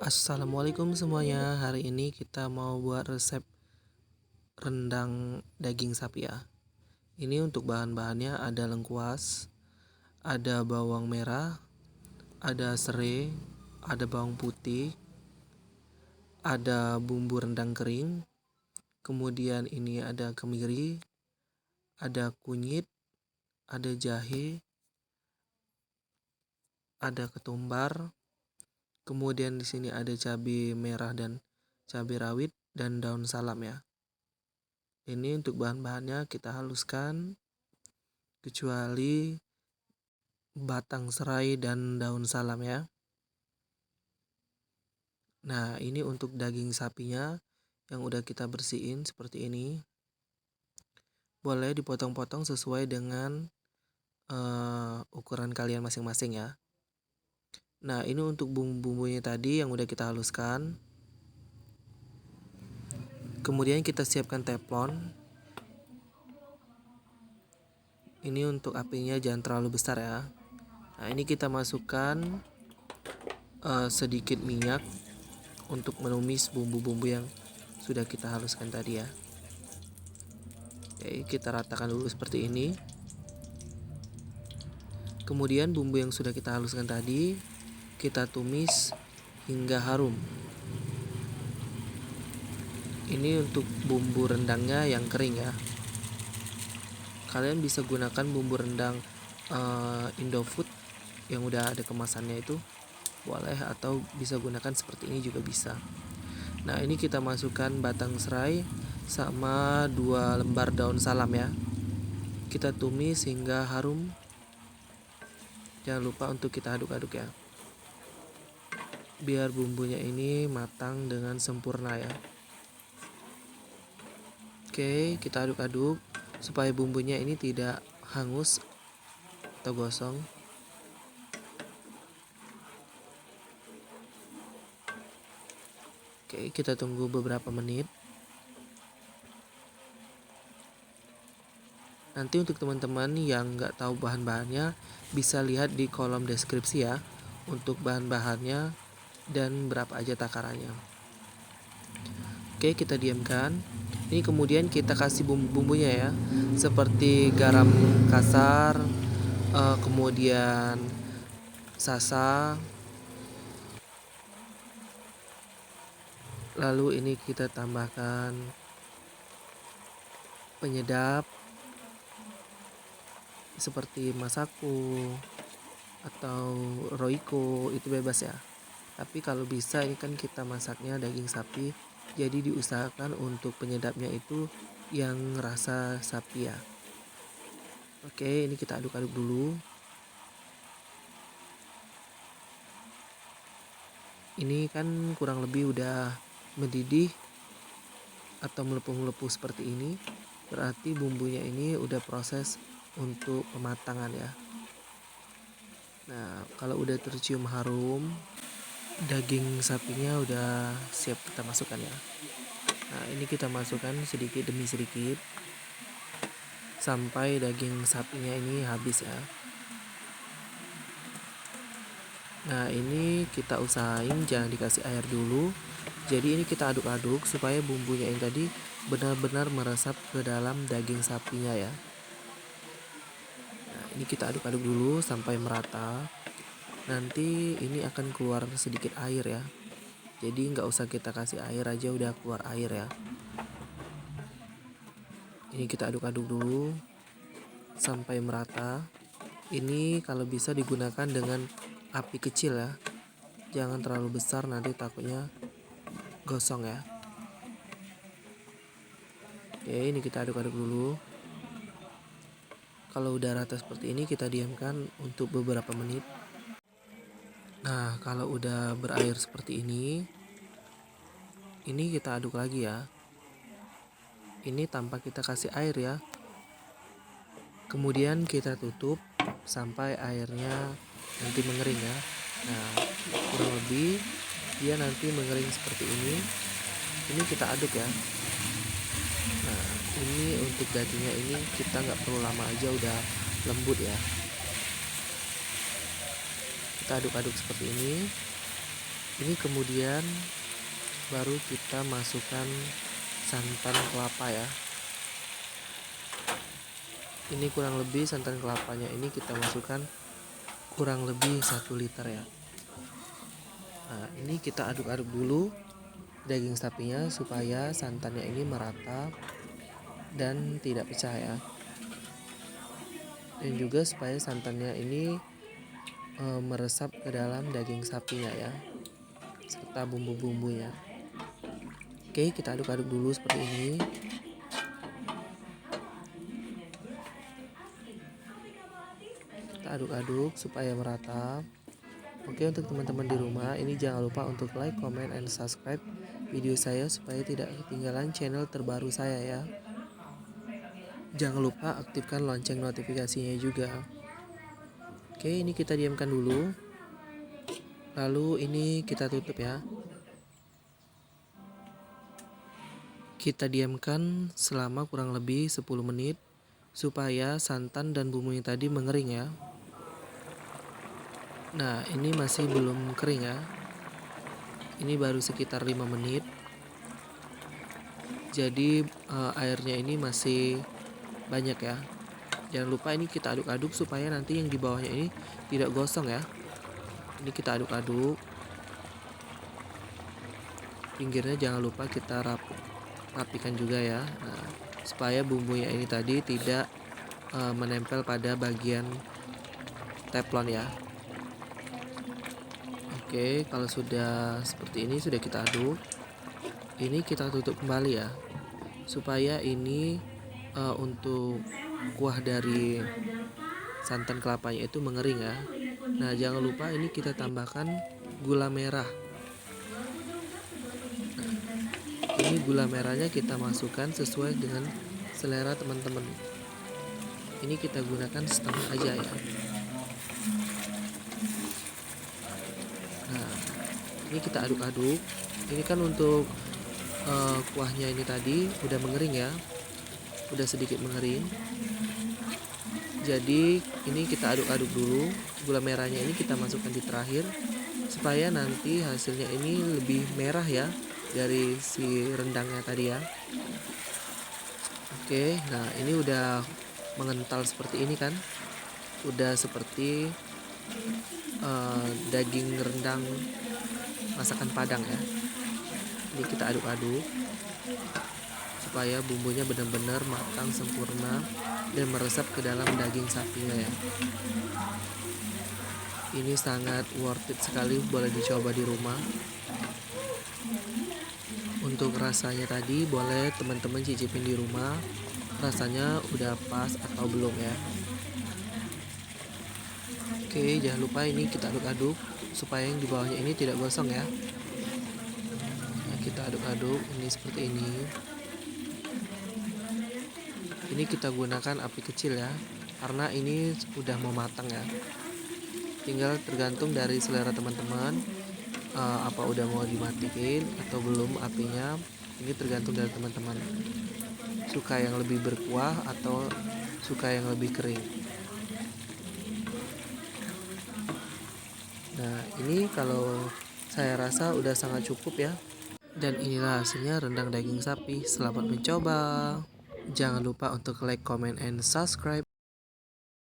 Assalamualaikum semuanya. Hari ini kita mau buat resep rendang daging sapi ya. Ini untuk bahan-bahannya ada lengkuas, ada bawang merah, ada serai, ada bawang putih, ada bumbu rendang kering, kemudian ini ada kemiri, ada kunyit, ada jahe, ada ketumbar. Kemudian di sini ada cabai merah dan cabai rawit dan daun salam ya. Ini untuk bahan-bahannya kita haluskan kecuali batang serai dan daun salam ya. Nah, ini untuk daging sapinya yang udah kita bersihin seperti ini. Boleh dipotong-potong sesuai dengan ukuran kalian masing-masing ya. Nah, ini untuk bumbu-bumbunya tadi yang udah kita haluskan. Kemudian kita siapkan teflon. Ini untuk apinya jangan terlalu besar ya. Nah, ini kita masukkan sedikit minyak untuk menumis bumbu-bumbu yang sudah kita haluskan tadi ya. Oke, kita ratakan dulu seperti ini. Kemudian bumbu yang sudah kita haluskan tadi kita tumis hingga harum. Ini untuk bumbu rendangnya yang kering ya. Kalian bisa gunakan bumbu rendang Indofood yang udah ada kemasannya itu boleh, atau bisa gunakan seperti ini juga bisa. Nah, ini kita masukkan batang serai sama 2 lembar daun salam ya. Kita tumis hingga harum. Jangan lupa untuk kita aduk-aduk ya, biar bumbunya ini matang dengan sempurna ya. Oke, kita aduk-aduk supaya bumbunya ini tidak hangus atau gosong. Oke, kita tunggu beberapa menit. Nanti untuk teman-teman yang nggak tahu bahan-bahannya bisa lihat di kolom deskripsi ya untuk bahan-bahannya dan berapa aja takarannya. Oke, kita diamkan. Ini kemudian kita kasih bumbu-bumbunya ya, seperti garam kasar, kemudian sasa. Lalu ini kita tambahkan penyedap seperti Masako atau Royco, itu bebas ya. Tapi kalau bisa ini kan kita masaknya daging sapi, jadi diusahakan untuk penyedapnya itu yang rasa sapi ya. Oke, ini kita aduk-aduk dulu. Ini kan kurang lebih udah mendidih atau melepuh-melepuh seperti ini. Berarti bumbunya ini udah proses untuk pematangan ya. Nah, kalau udah tercium harum, daging sapinya udah siap kita masukkan ya. Nah, ini kita masukkan sedikit demi sedikit sampai daging sapinya ini habis ya. Nah, ini kita usahain jangan dikasih air dulu. Jadi ini kita aduk-aduk supaya bumbunya ini tadi benar-benar meresap ke dalam daging sapinya ya. Nah, ini kita aduk-aduk dulu sampai merata. Nanti ini akan keluar sedikit air ya. Jadi nggak usah kita kasih air aja udah keluar air ya. Ini kita aduk-aduk dulu sampai merata. Ini kalau bisa digunakan dengan api kecil ya. Jangan terlalu besar, nanti takutnya gosong ya. Oke, ini kita aduk-aduk dulu. Kalau udah rata seperti ini kita diamkan untuk beberapa menit. Nah, kalau udah berair seperti ini kita aduk lagi ya. Ini tanpa kita kasih air ya. Kemudian kita tutup sampai airnya nanti mengering ya. Nah, kurang lebih dia nanti mengering seperti ini. Ini kita aduk ya. Nah, ini untuk dagingnya ini kita nggak perlu lama aja udah lembut ya. Kita aduk-aduk seperti ini. Ini kemudian baru kita masukkan santan kelapa ya. Ini kurang lebih santan kelapanya ini kita masukkan kurang lebih 1 liter ya. Nah, ini kita aduk-aduk dulu daging sapinya supaya santannya ini merata dan tidak pecah ya. Dan juga supaya santannya ini meresap ke dalam daging sapinya ya, serta bumbu-bumbunya. Oke, kita aduk-aduk dulu seperti ini. Kita aduk-aduk supaya merata. Oke, untuk teman-teman di rumah, ini jangan lupa untuk like, comment, and subscribe video saya supaya tidak ketinggalan channel terbaru saya ya. Jangan lupa aktifkan lonceng notifikasinya juga. Oke, ini kita diamkan dulu. Lalu ini kita tutup ya. Kita diamkan selama kurang lebih 10 menit supaya santan dan bumbunya tadi mengering ya. Nah, ini masih belum kering ya. Ini baru sekitar 5 menit. Jadi airnya ini masih banyak ya. Jangan lupa ini kita aduk-aduk supaya nanti yang di bawahnya ini tidak gosong ya. Ini kita aduk-aduk. Pinggirnya jangan lupa kita rapikan juga ya. Nah, supaya bumbunya ini tadi tidak menempel pada bagian teflon ya. Oke, kalau sudah seperti ini sudah kita aduk. Ini kita tutup kembali ya, supaya ini untuk kuah dari santan kelapanya itu mengering ya. Nah, jangan lupa ini kita tambahkan gula merah. Nah, ini gula merahnya kita masukkan sesuai dengan selera teman-teman. Ini kita gunakan setengah aja ya. Nah, ini kita aduk-aduk. Ini kan untuk kuahnya ini tadi udah mengering ya, udah sedikit mengering. Jadi ini kita aduk-aduk dulu. Gula merahnya ini kita masukkan di terakhir supaya nanti hasilnya ini lebih merah ya dari si rendangnya tadi ya. Oke, nah ini udah mengental seperti ini kan, udah seperti daging rendang masakan Padang ya. Ini kita aduk-aduk supaya bumbunya benar-benar matang sempurna dan meresap ke dalam daging sapinya ya. Ini sangat worth it sekali, boleh dicoba di rumah. Untuk rasanya tadi boleh teman-teman cicipin di rumah, rasanya udah pas atau belum ya. Oke, jangan lupa ini kita aduk-aduk supaya yang di bawahnya ini tidak gosong ya. Nah, kita aduk-aduk ini seperti ini. Ini kita gunakan api kecil ya, karena ini udah mau matang ya. Tinggal tergantung dari selera teman-teman, apa udah mau dimatiin atau belum apinya. Ini tergantung dari teman-teman, suka yang lebih berkuah atau suka yang lebih kering. Nah, ini kalau saya rasa udah sangat cukup ya. Dan inilah hasilnya rendang daging sapi. Selamat mencoba. Jangan lupa untuk like, comment, and subscribe.